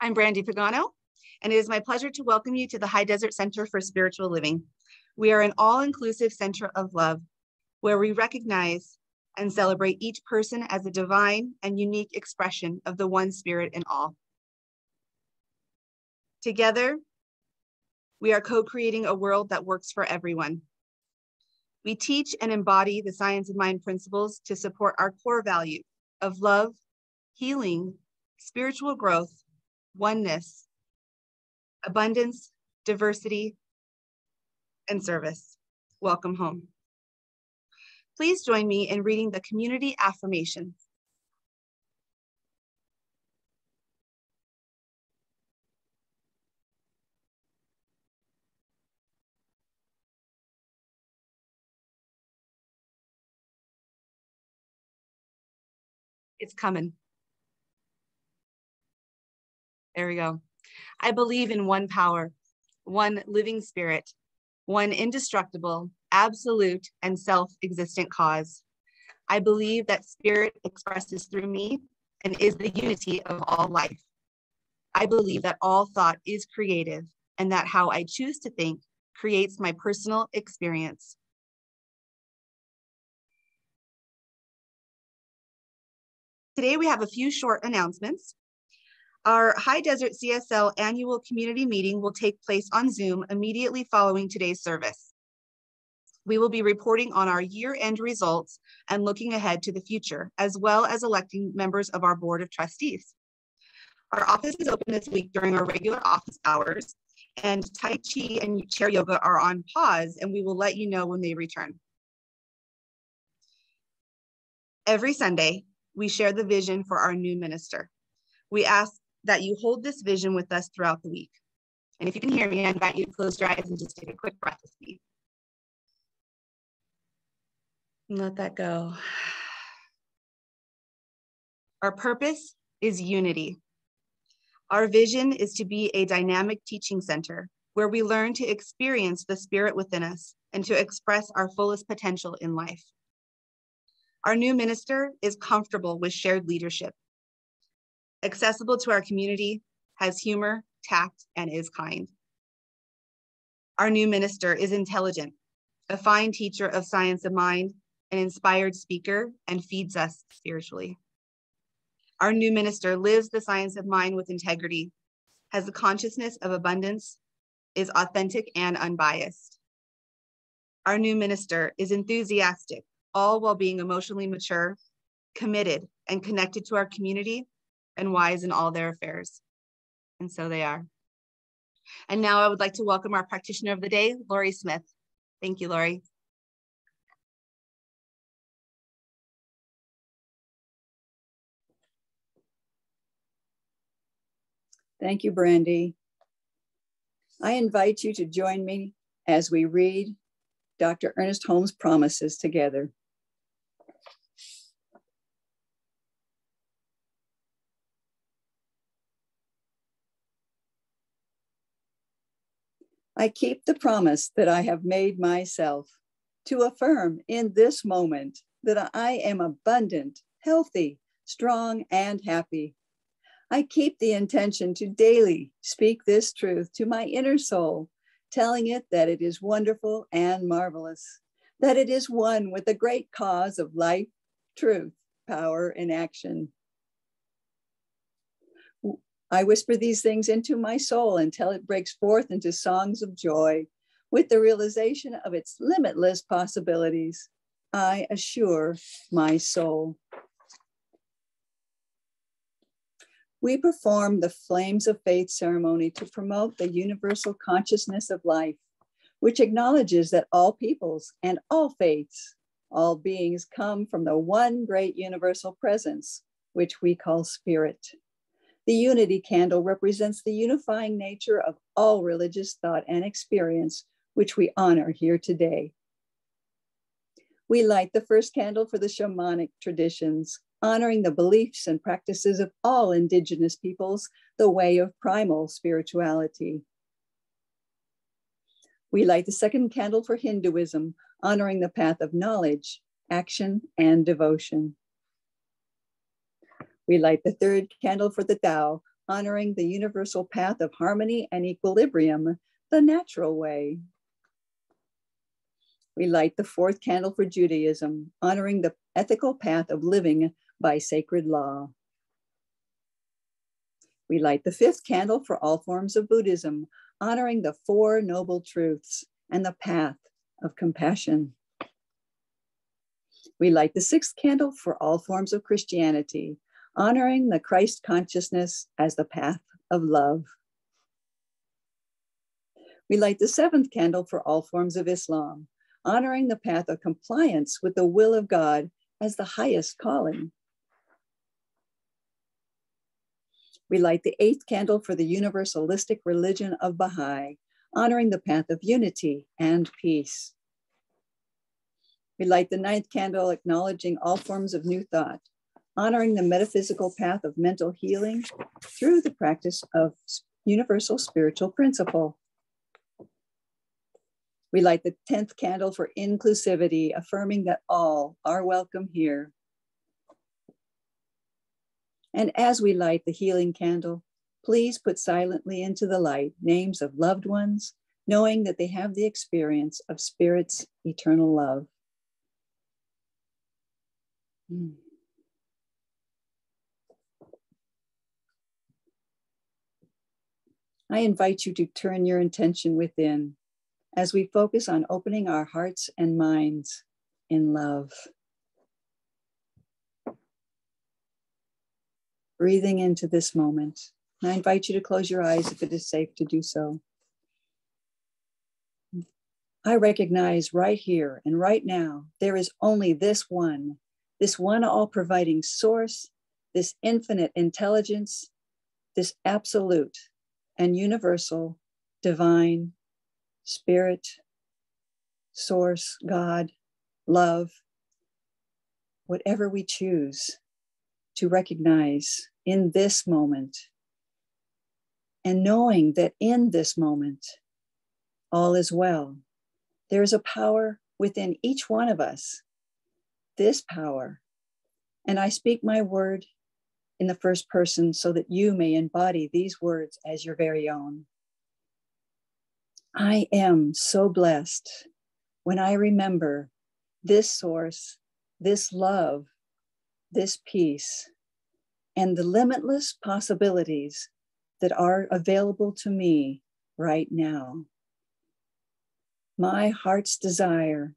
I'm Brandi Pagano, and it is my pleasure to welcome you to the High Desert Center for Spiritual Living. We are an all-inclusive center of love where we recognize and celebrate each person as a divine and unique expression of the one spirit in all. Together, we are co-creating a world that works for everyone. We teach and embody the science of mind principles to support our core value of love, healing, spiritual growth, oneness, abundance, diversity, and service. Welcome home. Please join me in reading the community affirmation. It's coming. There we go. I believe in one power, one living spirit, one indestructible, absolute, and self-existent cause. I believe that spirit expresses through me and is the unity of all life. I believe that all thought is creative and that how I choose to think creates my personal experience. Today we have a few short announcements. Our High Desert CSL annual community meeting will take place on Zoom immediately following today's service. We will be reporting on our year-end results and looking ahead to the future, as well as electing members of our Board of Trustees. Our office is open this week during our regular office hours, and Tai Chi and chair yoga are on pause, and we will let you know when they return. Every Sunday, we share the vision for our new minister. We ask that you hold this vision with us throughout the week. And if you can hear me, I invite you to close your eyes and just take a quick breath with me. And let that go. Our purpose is unity. Our vision is to be a dynamic teaching center where we learn to experience the spirit within us and to express our fullest potential in life. Our new minister is comfortable with shared leadership, accessible to our community, has humor, tact, and is kind. Our new minister is intelligent, a fine teacher of science of mind, an inspired speaker, and feeds us spiritually. Our new minister lives the science of mind with integrity, has the consciousness of abundance, is authentic and unbiased. Our new minister is enthusiastic, all while being emotionally mature, committed, and connected to our community, and wise in all their affairs. And so they are. And now I would like to welcome our practitioner of the day, Lori Smith. Thank you, Lori. Thank you, Brandi. I invite you to join me as we read Dr. Ernest Holmes' promises together. I keep the promise that I have made myself to affirm in this moment that I am abundant, healthy, strong, and happy. I keep the intention to daily speak this truth to my inner soul, telling it that it is wonderful and marvelous, that it is one with the great cause of life, truth, power, and action. I whisper these things into my soul until it breaks forth into songs of joy with the realization of its limitless possibilities. I assure my soul. We perform the Flames of Faith ceremony to promote the universal consciousness of life, which acknowledges that all peoples and all faiths, all beings come from the one great universal presence, which we call spirit. The unity candle represents the unifying nature of all religious thought and experience, which we honor here today. We light the first candle for the shamanic traditions, honoring the beliefs and practices of all indigenous peoples, the way of primal spirituality. We light the second candle for Hinduism, honoring the path of knowledge, action, and devotion. We light the third candle for the Tao, honoring the universal path of harmony and equilibrium, the natural way. We light the fourth candle for Judaism, honoring the ethical path of living by sacred law. We light the fifth candle for all forms of Buddhism, honoring the Four Noble Truths and the path of compassion. We light the sixth candle for all forms of Christianity, honoring the Christ consciousness as the path of love. We light the seventh candle for all forms of Islam, honoring the path of compliance with the will of God as the highest calling. We light the eighth candle for the universalistic religion of Baha'i, honoring the path of unity and peace. We light the ninth candle, acknowledging all forms of new thought, honoring the metaphysical path of mental healing through the practice of universal spiritual principle. We light the 10th candle for inclusivity, affirming that all are welcome here. And as we light the healing candle, please put silently into the light names of loved ones, knowing that they have the experience of Spirit's eternal love. I invite you to turn your intention within as we focus on opening our hearts and minds in love. Breathing into this moment. I invite you to close your eyes if it is safe to do so. I recognize right here and right now, there is only this one all-providing source, this infinite intelligence, this absolute and universal divine spirit, source, God, love, whatever we choose to recognize in this moment. And knowing that in this moment, all is well. There is a power within each one of us, this power. And I speak my word in the first person so that you may embody these words as your very own. I am so blessed when I remember this source, this love, this peace, and the limitless possibilities that are available to me right now. My heart's desire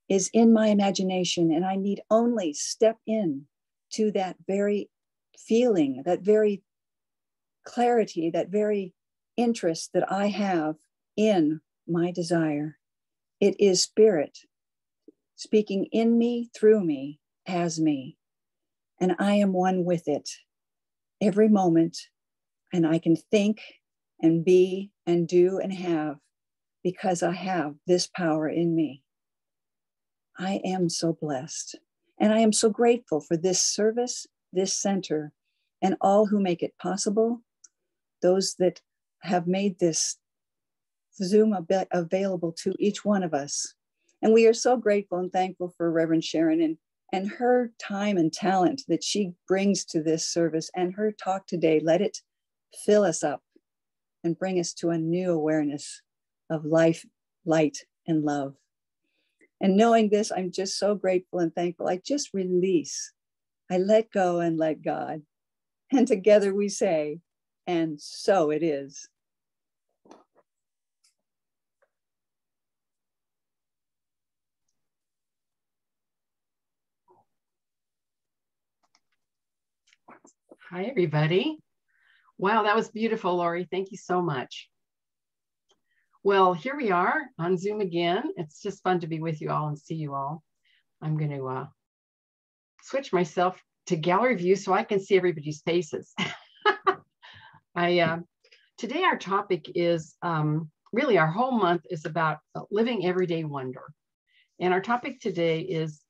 is in my imagination, and I need only step in to that very feeling, that very clarity, that very interest that I have in my desire. It is Spirit speaking in me, through me, as me. And I am one with it every moment. And I can think and be and do and have because I have this power in me. I am so blessed. And I am so grateful for this service, this center, and all who make it possible, those that have made this Zoom available to each one of us. And we are so grateful and thankful for Reverend Sharon and her time and talent that she brings to this service, and her talk today. Let it fill us up and bring us to a new awareness of life, light, and love. And knowing this, I'm just so grateful and thankful. I just release. I let go and let God. And together we say, and so it is. Hi, everybody. Wow, that was beautiful, Lori. Thank you so much. Well, here we are on Zoom again. It's just fun to be with you all and see you all. I'm going to switch myself to gallery view so I can see everybody's faces. Today our topic is really our whole month is about living everyday wonder. And our topic today is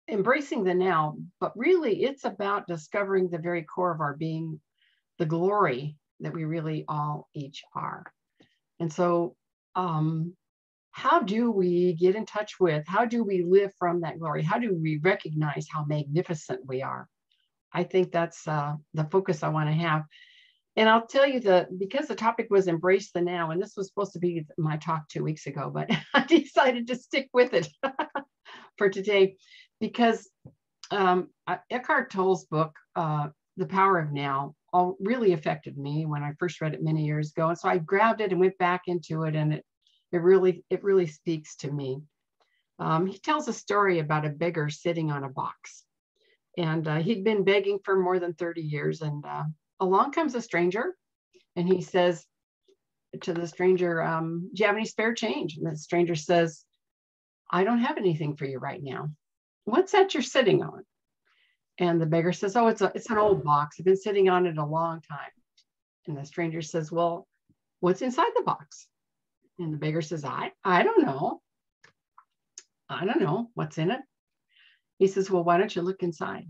embracing the now, but really it's about discovering the very core of our being, the glory that we really all each are. And so how do we get in touch with, how do we live from that glory? How do we recognize how magnificent we are? I think that's the focus I want to have. And I'll tell you that because the topic was embrace the now, and this was supposed to be my talk 2 weeks ago, but I decided to stick with it for today because Eckhart Tolle's book, The Power of Now, really affected me when I first read it many years ago. And so I grabbed it and went back into it, and it really speaks to me. He tells a story about a beggar sitting on a box, and he'd been begging for more than 30 years. And along comes a stranger, and he says to the stranger, do you have any spare change? And the stranger says, I don't have anything for you right now. What's that you're sitting on? And the beggar says, oh, it's an old box. I've been sitting on it a long time. And the stranger says, well, what's inside the box? And the beggar says, I don't know. I don't know what's in it. He says, well, why don't you look inside?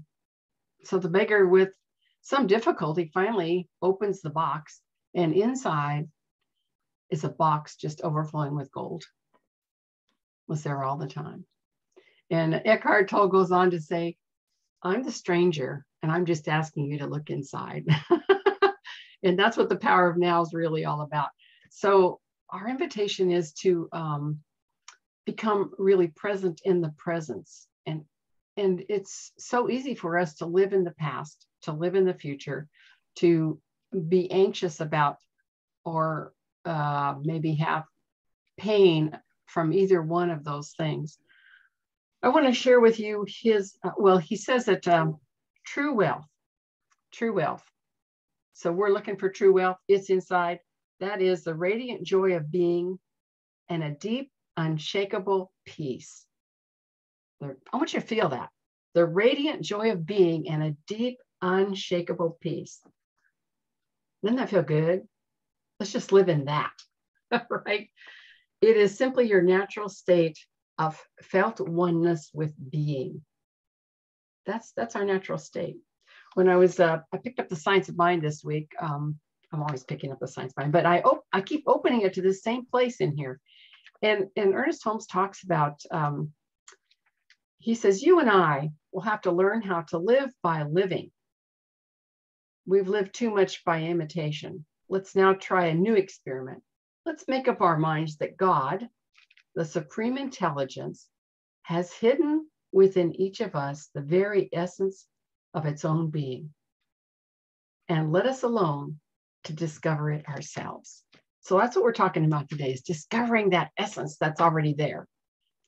So the beggar, with some difficulty, finally opens the box, and inside is a box just overflowing with gold. Was there all the time. And Eckhart Tolle goes on to say, I'm the stranger, and I'm just asking you to look inside. And that's what the power of now is really all about. So our invitation is to become really present in the presence. And it's so easy for us to live in the past, to live in the future, to be anxious about, or maybe have pain from either one of those things. I want to share with you his, he says that true wealth. So we're looking for true wealth. It's inside. That is the radiant joy of being and a deep, unshakable peace. I want you to feel that. The radiant joy of being and a deep, unshakable peace. Doesn't that feel good? Let's just live in that, right? It is simply your natural state of felt oneness with being. That's our natural state. When I picked up the Science of Mind this week. I'm always picking up the Science of Mind, but I keep opening it to the same place in here. And Ernest Holmes talks about, he says, you and I will have to learn how to live by living. We've lived too much by imitation. Let's now try a new experiment. Let's make up our minds that God, the supreme intelligence, has hidden within each of us the very essence of its own being. And let us alone to discover it ourselves. So that's what we're talking about today, is discovering that essence that's already there,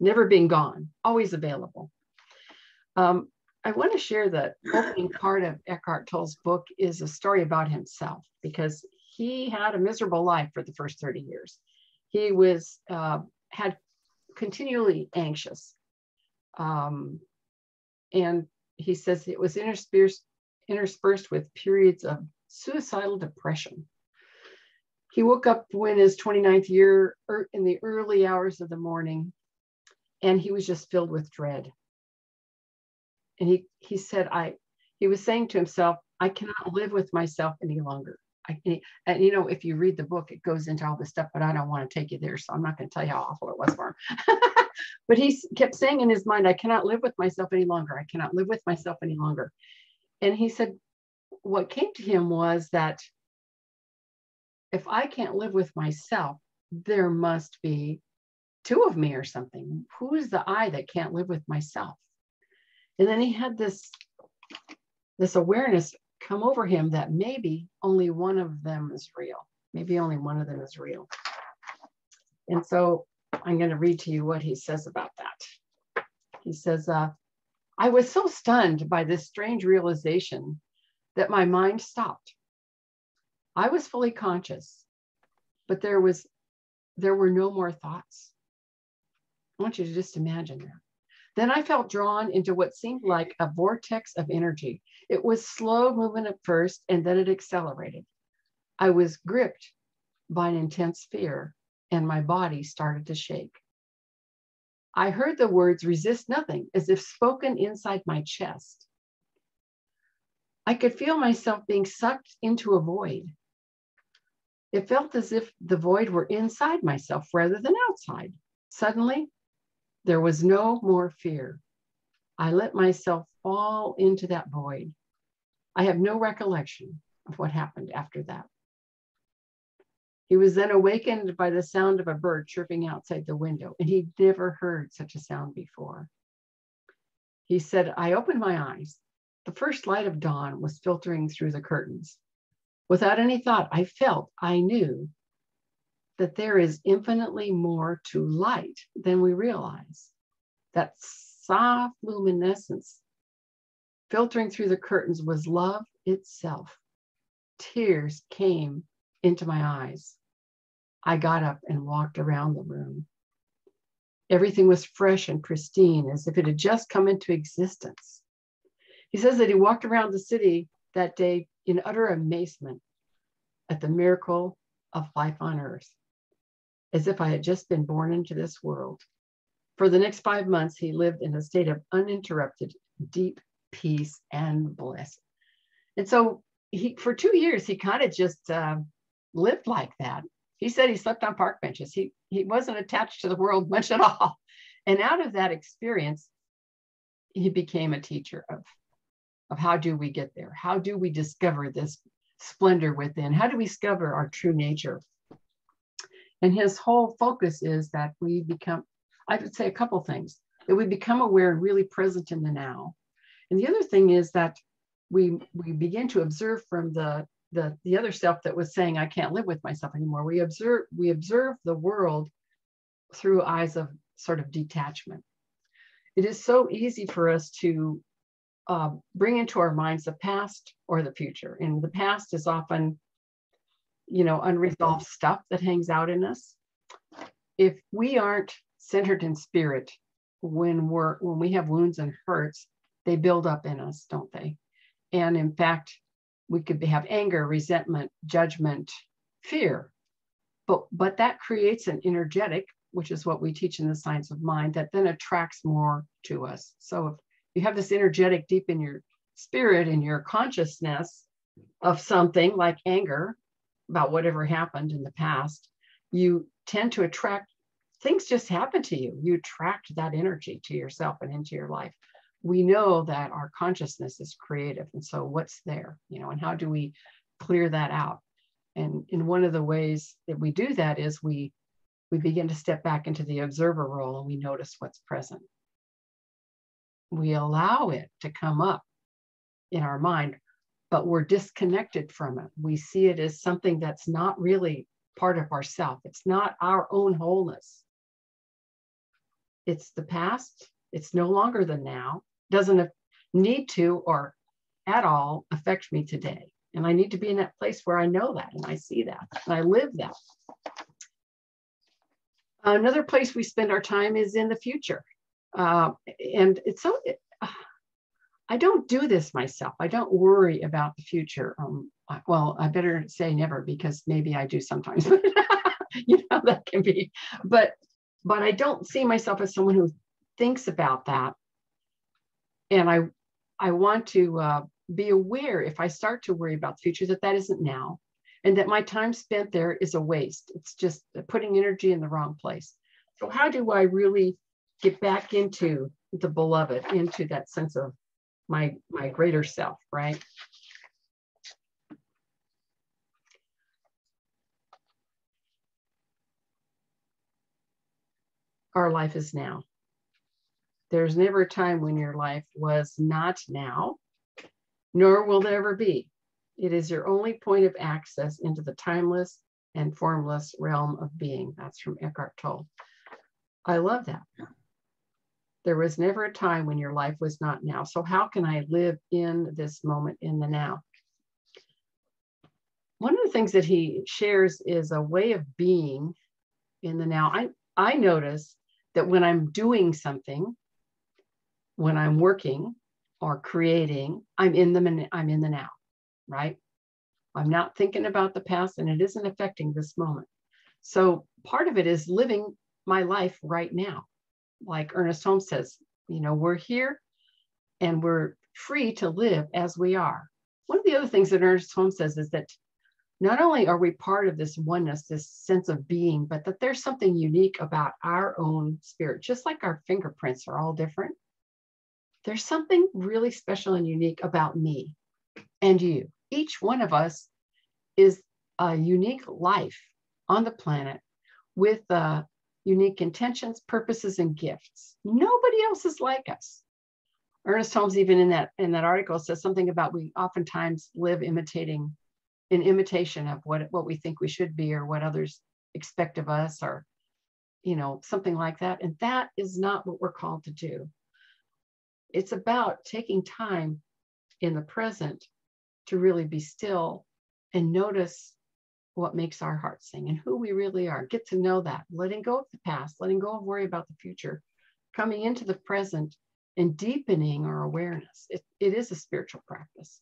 never been gone, always available. I want to share the opening part of Eckhart Tolle's book is a story about himself, because he had a miserable life for the first 30 years. He was had continually anxious. And he says it was interspersed with periods of suicidal depression. He woke up in his 29th year in the early hours of the morning, and he was just filled with dread. And he said, he was saying to himself, I cannot live with myself any longer. And you know, if you read the book, it goes into all this stuff, but I don't want to take you there. So I'm not going to tell you how awful it was for him. But he kept saying in his mind, I cannot live with myself any longer. I cannot live with myself any longer. And he said, what came to him was that if I can't live with myself, there must be two of me or something. Who is the I that can't live with myself? And then he had this awareness come over him that maybe only one of them is real. Maybe only one of them is real. And so I'm going to read to you what he says about that. He says, I was so stunned by this strange realization that my mind stopped. I was fully conscious, but there were no more thoughts. I want you to just imagine that. Then I felt drawn into what seemed like a vortex of energy. It was slow movement at first, and then it accelerated. I was gripped by an intense fear, and my body started to shake. I heard the words resist nothing, as if spoken inside my chest. I could feel myself being sucked into a void. It felt as if the void were inside myself rather than outside. Suddenly, there was no more fear. I let myself fall into that void. I have no recollection of what happened after that. He was then awakened by the sound of a bird chirping outside the window, and he'd never heard such a sound before. He said, I opened my eyes. The first light of dawn was filtering through the curtains. Without any thought, I knew that there is infinitely more to light than we realize. That soft luminescence filtering through the curtains was love itself. Tears came into my eyes. I got up and walked around the room. Everything was fresh and pristine, as if it had just come into existence. He says that he walked around the city that day in utter amazement at the miracle of life on earth, as if I had just been born into this world. For the next 5 months, he lived in a state of uninterrupted, deep peace and bliss. And so for 2 years, he kind of just lived like that. He said he slept on park benches. He wasn't attached to the world much at all. And out of that experience, he became a teacher of how do we get there? How do we discover this splendor within? How do we discover our true nature? And his whole focus is that we become, I would say a couple things, that we become aware and really present in the now. And the other thing is that we begin to observe from the other self that was saying, I can't live with myself anymore. We observe the world through eyes of sort of detachment. It is so easy for us to bring into our minds the past or the future. And the past is often, unresolved stuff that hangs out in us. If we aren't centered in spirit, when we have wounds and hurts, they build up in us, don't they? And in fact, we could have anger, resentment, judgment, fear, but that creates an energetic, which is what we teach in the science of mind, that then attracts more to us. So if you have this energetic deep in your spirit, in your consciousness of something like anger about whatever happened in the past, you tend to attract, things just happen to you. You attract that energy to yourself and into your life. We know that our consciousness is creative. And so what's there, and how do we clear that out? And in one of the ways that we do that is we begin to step back into the observer role and we notice what's present. We allow it to come up in our mind, but we're disconnected from it. We see it as something that's not really part of ourself. It's not our own wholeness. It's the past. It's no longer the now. Doesn't need to or at all affect me today. And I need to be in that place where I know that and I see that and I live that. Another place we spend our time is in the future. And it's so, I don't do this myself. I don't worry about the future. Well, I better say never, because maybe I do sometimes. That can be, but I don't see myself as someone who thinks about that. And I want to be aware, if I start to worry about the future, that isn't now, and that my time spent there is a waste. It's just putting energy in the wrong place. So how do I really get back into the beloved, into that sense of my greater self, right? Our life is now. There's never a time when your life was not now, nor will there ever be. It is your only point of access into the timeless and formless realm of being. That's from Eckhart Tolle. I love that. There was never a time when your life was not now. So how can I live in this moment, in the now? One of the things that he shares is a way of being in the now. I notice that when I'm doing something, when I'm working or creating, I'm in the now, right? I'm not thinking about the past, and it isn't affecting this moment. So part of it is living my life right now. Like Ernest Holmes says, we're here and we're free to live as we are. One of the other things that Ernest Holmes says is that not only are we part of this oneness, this sense of being, but that there's something unique about our own spirit. Just like our fingerprints are all different, there's something really special and unique about me and you. each one of us is a unique life on the planet with unique intentions, purposes, and gifts. Nobody else is like us. Ernest Holmes, even in that article, says something about we oftentimes live in imitation of what we think we should be, or what others expect of us, or something like that. And that is not what we're called to do. It's about taking time in the present to really be still and notice what makes our heart sing and who we really are. Get to know that, letting go of the past, letting go of worry about the future, coming into the present and deepening our awareness. It is a spiritual practice,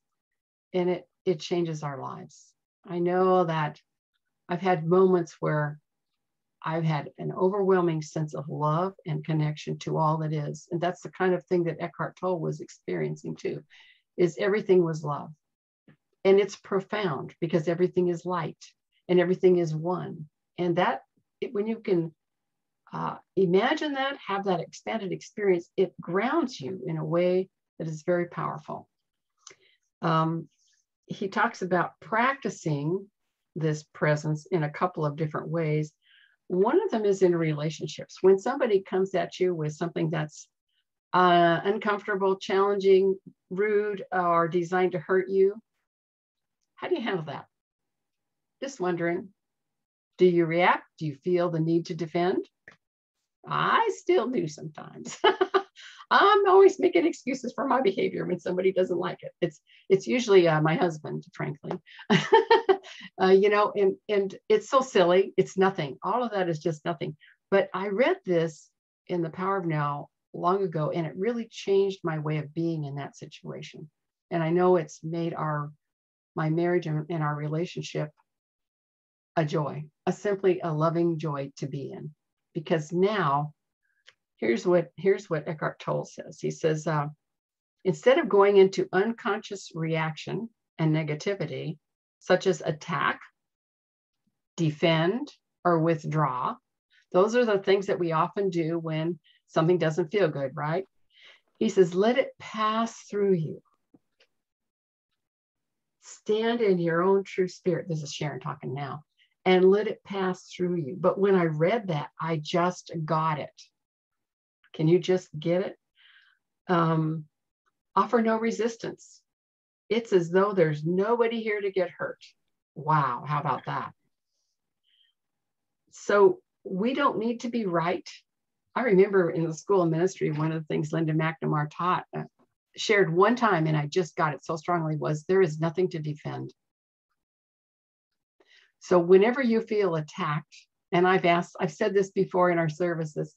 and it changes our lives. I know that I've had moments where I've had an overwhelming sense of love and connection to all that is. And that's the kind of thing that Eckhart Tolle was experiencing too, is everything was love. And it's profound because everything is light and everything is one. And when you can imagine that, have that expanded experience, it grounds you in a way that is very powerful. He talks about practicing this presence in a couple of different ways. One of them is in relationships. When somebody comes at you with something that's uncomfortable, challenging, rude, or designed to hurt you, how do you handle that? Just wondering, do you react? Do you feel the need to defend? I still do sometimes. I'm always making excuses for my behavior when somebody doesn't like it. It's usually my husband, frankly. And it's so silly. It's nothing. All of that is just nothing. But I read this in The Power of Now long ago, and it really changed my way of being in that situation. And I know it's made my marriage and our relationship a joy, simply a loving joy to be in. Because now, here's what Eckhart Tolle says. He says, instead of going into unconscious reaction and negativity, such as attack, defend, or withdraw, those are the things that we often do when something doesn't feel good, right? He says, let it pass through you. Stand in your own true spirit. This is Sharon talking now. And let it pass through you. But when I read that, I just got it. Can you just get it? Offer no resistance. It's as though there's nobody here to get hurt. Wow, how about that? So we don't need to be right. I remember in the school of ministry, one of the things Linda McNamara shared one time, and I just got it so strongly, was there is nothing to defend. So whenever you feel attacked, and I've said this before in our services,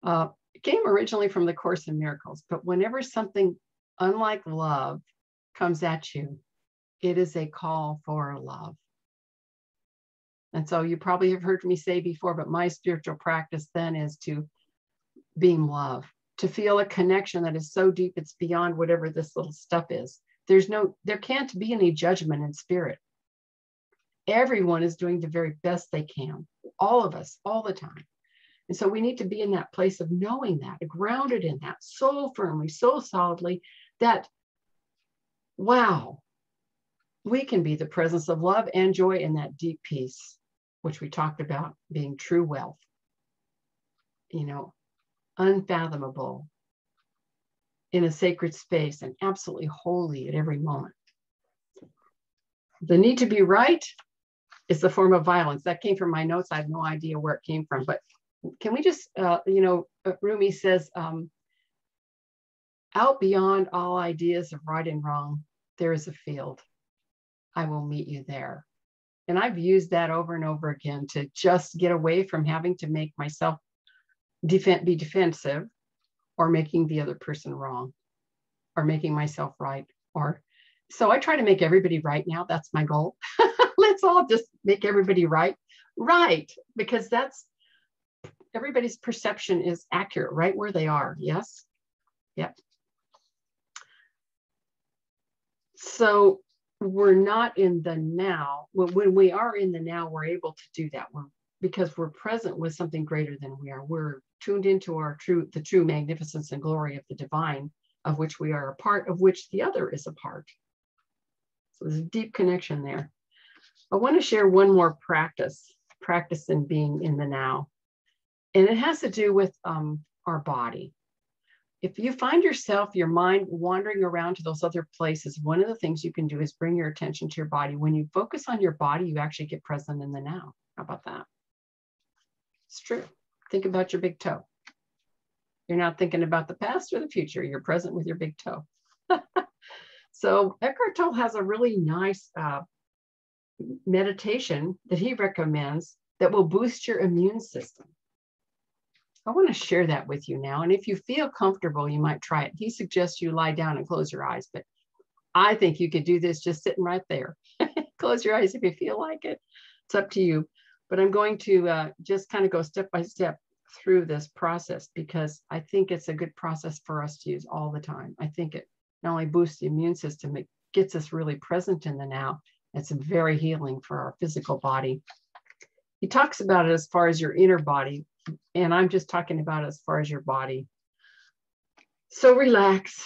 it came originally from the Course in Miracles, but whenever something unlike love comes at you, it is a call for love. And so you probably have heard me say before, but my spiritual practice then is to beam love, to feel a connection that is so deep it's beyond whatever this little stuff is. There can't be any judgment in spirit. Everyone is doing the very best they can, all of us, all the time. And so we need to be in that place of knowing that, grounded in that so firmly, so solidly that, wow, we can be the presence of love and joy in that deep peace, which we talked about being true wealth, unfathomable in a sacred space and absolutely holy at every moment. The need to be right is the form of violence. That came from my notes. I have no idea where it came from, but can we just, Rumi says, out beyond all ideas of right and wrong, there is a field. I will meet you there. And I've used that over and over again to just get away from having to make myself be defensive, or making the other person wrong, or making myself right. So I try to make everybody right now. That's my goal. Let's all just make everybody right, because everybody's perception is accurate right where they are. Yes. Yep. So we're not in the now. When we are in the now, we're able to do that because we're present with something greater than we are. We're tuned into the true magnificence and glory of the divine, of which we are a part, of which the other is a part. So there's a deep connection there. I want to share one more practice in being in the now. And it has to do with our body. If you find yourself, your mind wandering around to those other places, one of the things you can do is bring your attention to your body. When you focus on your body, you actually get present in the now. How about that? It's true. Think about your big toe. You're not thinking about the past or the future. You're present with your big toe. So Eckhart Tolle has a really nice meditation that he recommends that will boost your immune system. I want to share that with you now. And if you feel comfortable, you might try it. He suggests you lie down and close your eyes, but I think you could do this just sitting right there. Close your eyes if you feel like it. It's up to you. But I'm going to just kind of go step by step through this process because I think it's a good process for us to use all the time. I think it not only boosts the immune system, it gets us really present in the now. It's very healing for our physical body. He talks about it as far as your inner body, and I'm just talking about it as far as your body. So relax.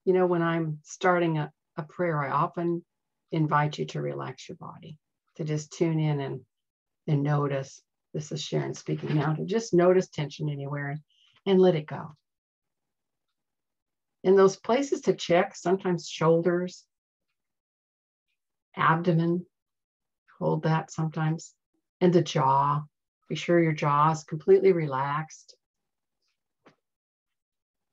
You know, when I'm starting a prayer, I often invite you to relax your body, to just tune in and notice. This is Sharon speaking now, to just notice tension anywhere and let it go. And those places to check, sometimes shoulders, abdomen, hold that sometimes, and the jaw. Be sure your jaw is completely relaxed.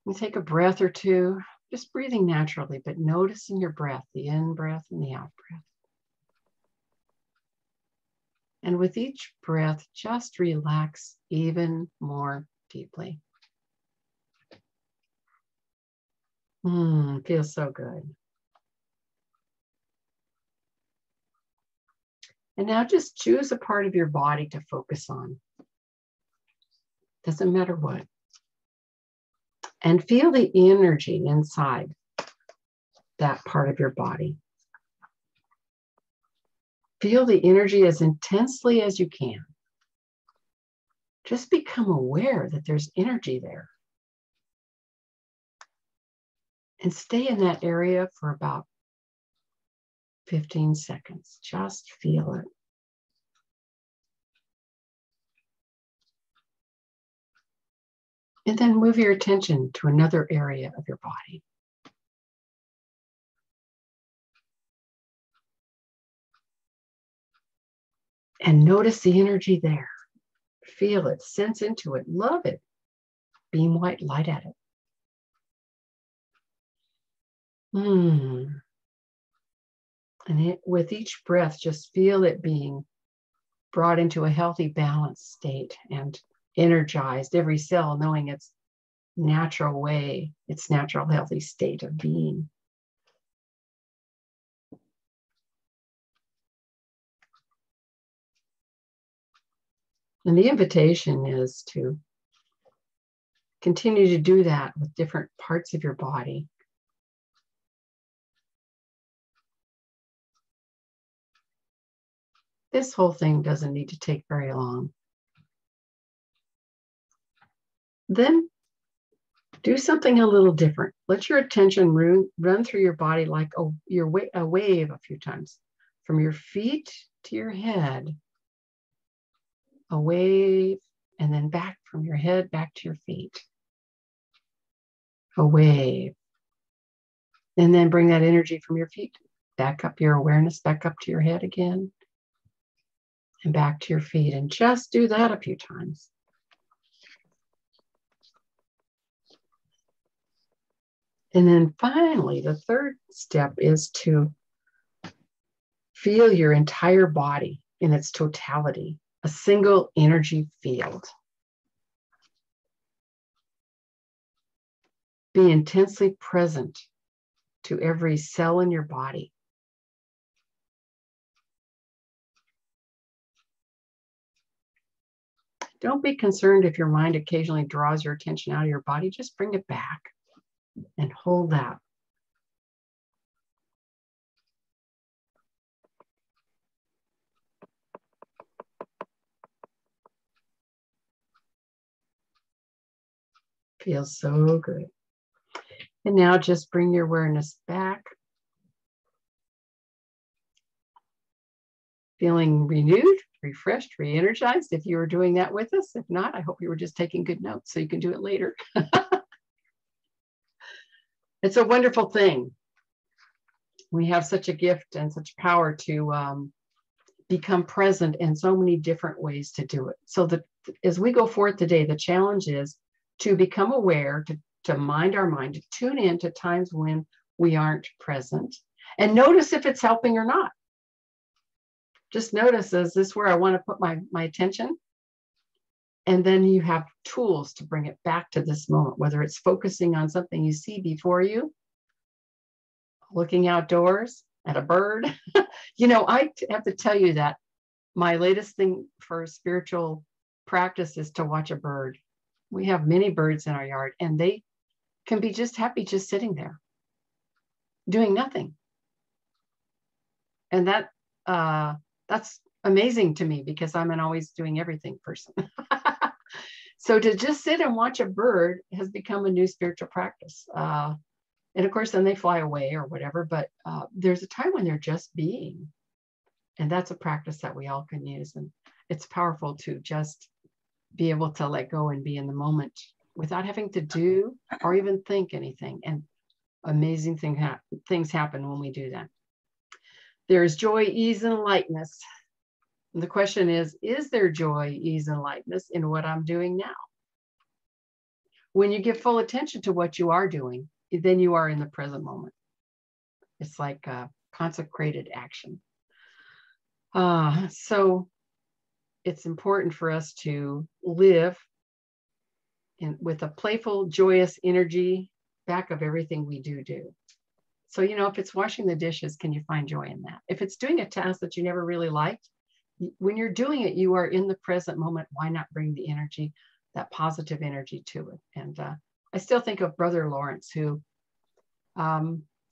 And take a breath or two, just breathing naturally, but noticing your breath, the in-breath and the out-breath. And with each breath, just relax even more deeply. Feels so good. And now just choose a part of your body to focus on. Doesn't matter what. And feel the energy inside that part of your body. Feel the energy as intensely as you can. Just become aware that there's energy there. And stay in that area for about 15 seconds. Just feel it. And then move your attention to another area of your body. And notice the energy there. Feel it, sense into it, love it. Beam white light at it. And with each breath, just feel it being brought into a healthy, balanced state and energized, every cell knowing its natural way, its natural, healthy state of being. And the invitation is to continue to do that with different parts of your body. This whole thing doesn't need to take very long. Then do something a little different. Let your attention run through your body like a wave a few times. From your feet to your head, a wave, and then back from your head back to your feet. A wave. And then bring that energy from your feet back up, your awareness back up to your head again. And back to your feet. And just do that a few times. And then finally, the third step is to feel your entire body in its totality, a single energy field. Be intensely present to every cell in your body. Don't be concerned if your mind occasionally draws your attention out of your body. Just bring it back and hold that. Feels so good. And now just bring your awareness back. Feeling renewed, refreshed, re-energized. If you were doing that with us, if not, I hope you were just taking good notes so you can do it later. It's a wonderful thing. We have such a gift and such power to become present in so many different ways to do it. So that as we go forth today, the challenge is to become aware, to mind our mind, to tune in to times when we aren't present and notice if it's helping or not. Just notice, is this where I want to put my attention? And then you have tools to bring it back to this moment, whether it's focusing on something you see before you, looking outdoors at a bird. You know, I have to tell you that my latest thing for spiritual practice is to watch a bird. We have many birds in our yard, and they can be just happy just sitting there, doing nothing. And that's amazing to me because I'm an always doing everything person. So to just sit and watch a bird has become a new spiritual practice. And of course, then they fly away or whatever, but there's a time when they're just being. And that's a practice that we all can use. And it's powerful to just be able to let go and be in the moment without having to do or even think anything. And amazing things happen when we do that. There's joy, ease, and lightness. And the question is there joy, ease, and lightness in what I'm doing now? When you give full attention to what you are doing, then you are in the present moment. It's like a consecrated action. So it's important for us to live with a playful, joyous energy back of everything we do. So, you know, if it's washing the dishes, can you find joy in that? If it's doing a task that you never really liked, when you're doing it, you are in the present moment. Why not bring the energy, that positive energy to it? And I still think of Brother Lawrence, who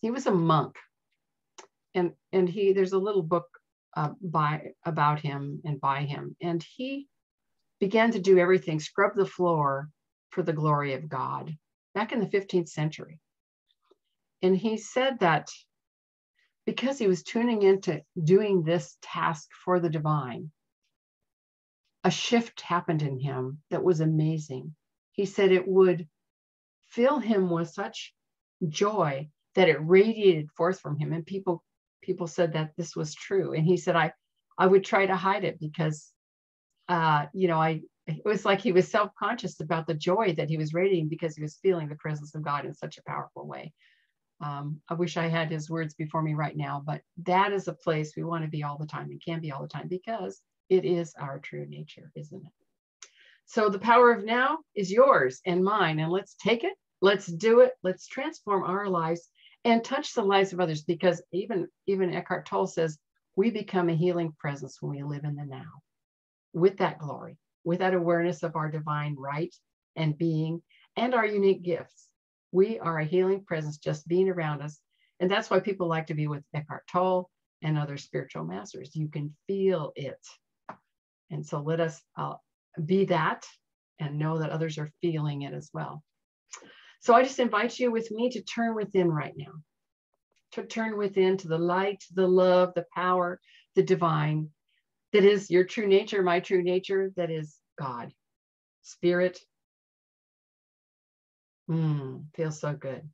he was a monk, and there's a little book about him and by him, and he began to do everything, scrub the floor for the glory of God back in the 15th century. And he said that because he was tuning into doing this task for the divine, a shift happened in him that was amazing. He said it would fill him with such joy that it radiated forth from him. And people said that this was true. And he said, I would try to hide it because, it was like he was self-conscious about the joy that he was radiating because he was feeling the presence of God in such a powerful way. I wish I had his words before me right now, but that is a place we want to be all the time and can be all the time because it is our true nature, isn't it? So the power of now is yours and mine, and let's take it. Let's do it. Let's transform our lives and touch the lives of others, because even Eckhart Tolle says we become a healing presence when we live in the now with that glory, with that awareness of our divine right and being and our unique gifts. We are a healing presence just being around us. And that's why people like to be with Eckhart Tolle and other spiritual masters. You can feel it. And so let us be that and know that others are feeling it as well. So I just invite you with me to turn within right now, to turn within to the light, the love, the power, the divine, that is your true nature, my true nature, that is God, Spirit. Feels so good.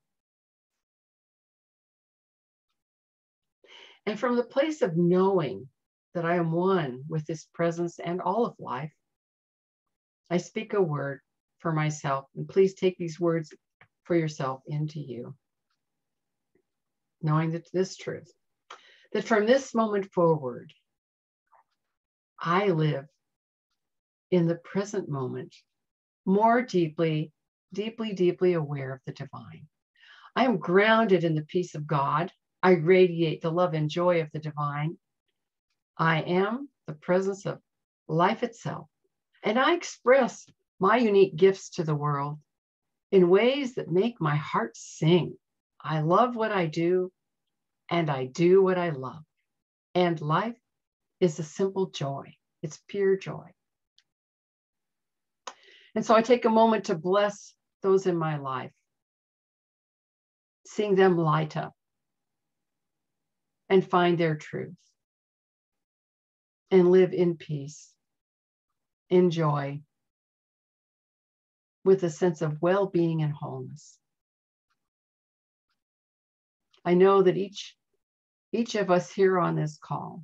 And from the place of knowing that I am one with this presence and all of life, I speak a word for myself. And please take these words for yourself into you. Knowing that this truth, that from this moment forward, I live in the present moment, more deeply aware of the divine. I am grounded in the peace of God. I radiate the love and joy of the divine. I am the presence of life itself. And I express my unique gifts to the world in ways that make my heart sing. I love what I do, and I do what I love. And life is a simple joy. It's pure joy. And so I take a moment to bless those in my life. seeing them light up and find their truth and live in peace, in joy, with a sense of well-being and wholeness. I know that each of us here on this call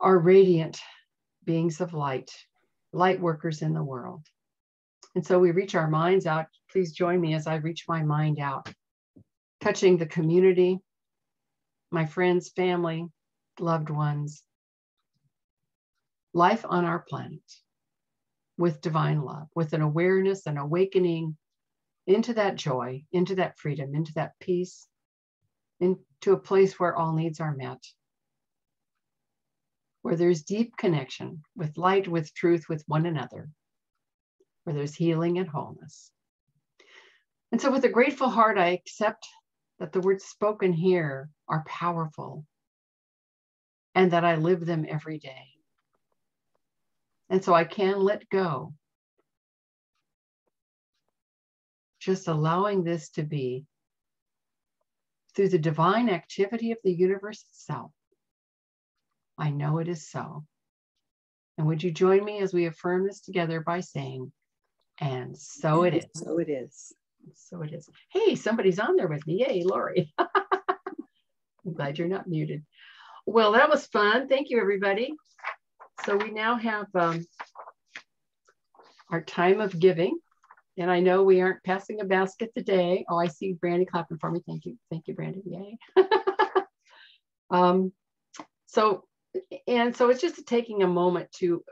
are radiant beings of light, light workers in the world. And so we reach our minds out. Please join me as I reach my mind out, touching the community, my friends, family, loved ones, life on our planet with divine love, with an awareness and awakening into that joy, into that freedom, into that peace, into a place where all needs are met, where there's deep connection with light, with truth, with one another, where there's healing and wholeness. And so with a grateful heart, I accept that the words spoken here are powerful and that I live them every day. And so I can let go, just allowing this to be through the divine activity of the universe itself. I know it is so. And would you join me as we affirm this together by saying, and so it is. So it is. So it is. Hey, somebody's on there with me. Yay, Lori. I'm glad you're not muted. Well, that was fun. Thank you, everybody. So we now have our time of giving. And I know we aren't passing a basket today. Oh, I see Brandi clapping for me. Thank you. Thank you, Brandi. Yay. So it's just taking a moment to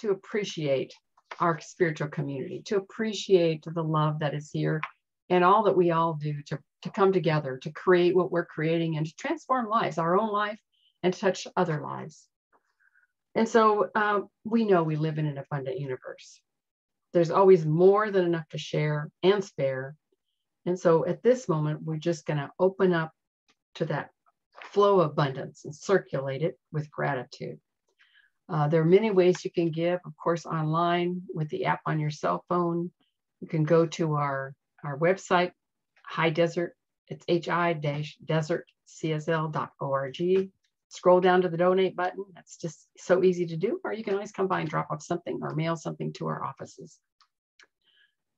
appreciate our spiritual community, to appreciate the love that is here and all that we all do to come together, to create what we're creating and to transform lives, our own life, and touch other lives. And so we know we live in an abundant universe. There's always more than enough to share and spare. And so at this moment, we're just going to open up to that flow of abundance and circulate it with gratitude. There are many ways you can give, of course, online with the app on your cell phone. You can go to our website, High Desert. It's hi-desertcsl.org. Scroll down to the donate button. That's just so easy to do. Or you can always come by and drop off something or mail something to our offices.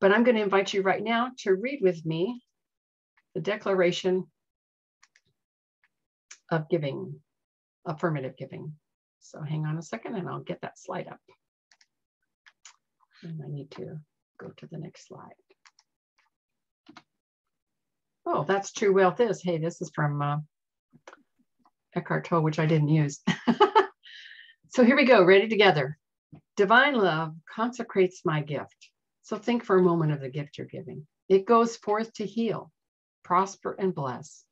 But I'm going to invite you right now to read with me the declaration of giving, affirmative giving. So hang on a second and I'll get that slide up. And I need to go to the next slide. Oh, that's True Wealth is. Hey, this is from Eckhart Tolle, which I didn't use. So here we go, ready together. Divine love consecrates my gift. So think for a moment of the gift you're giving. It goes forth to heal, prosper, and bless.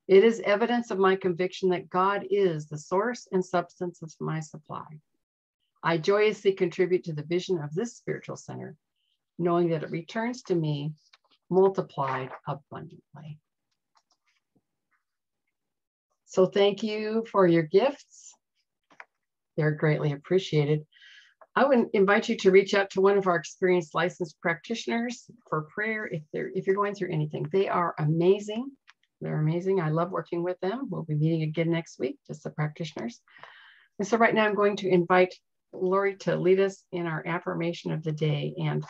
It is evidence of my conviction that God is the source and substance of my supply. I joyously contribute to the vision of this spiritual center, knowing that it returns to me multiplied abundantly. So thank you for your gifts. They're greatly appreciated. I would invite you to reach out to one of our experienced licensed practitioners for prayer if you're going through anything. They are amazing. They're amazing. I love working with them. We'll be meeting again next week, just the practitioners. And so right now I'm going to invite Lori to lead us in our affirmation of the day. And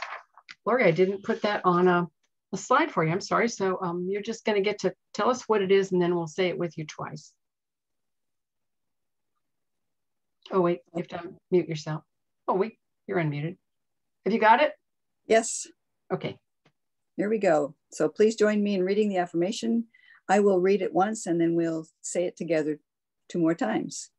Lori, I didn't put that on a slide for you. I'm sorry. So you're just going to get to tell us what it is, and then we'll say it with you twice. Oh, wait, you have to mute yourself. Oh, wait, you're unmuted. Have you got it? Yes. Okay. Here we go. So please join me in reading the affirmation. I will read it once and then we'll say it together 2 more times.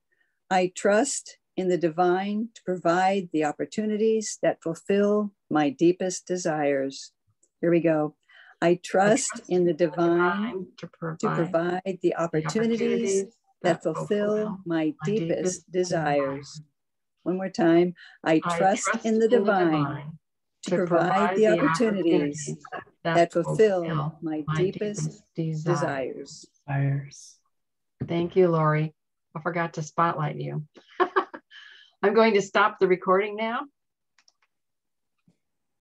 I trust in the divine to provide the opportunities that fulfill my deepest desires. Here we go. I trust in the divine to provide the opportunities that fulfill my deepest desires. One more time. I trust in the divine to provide the opportunities that fulfill my deepest desires. Thank you, Lori. I forgot to spotlight you. I'm going to stop the recording now.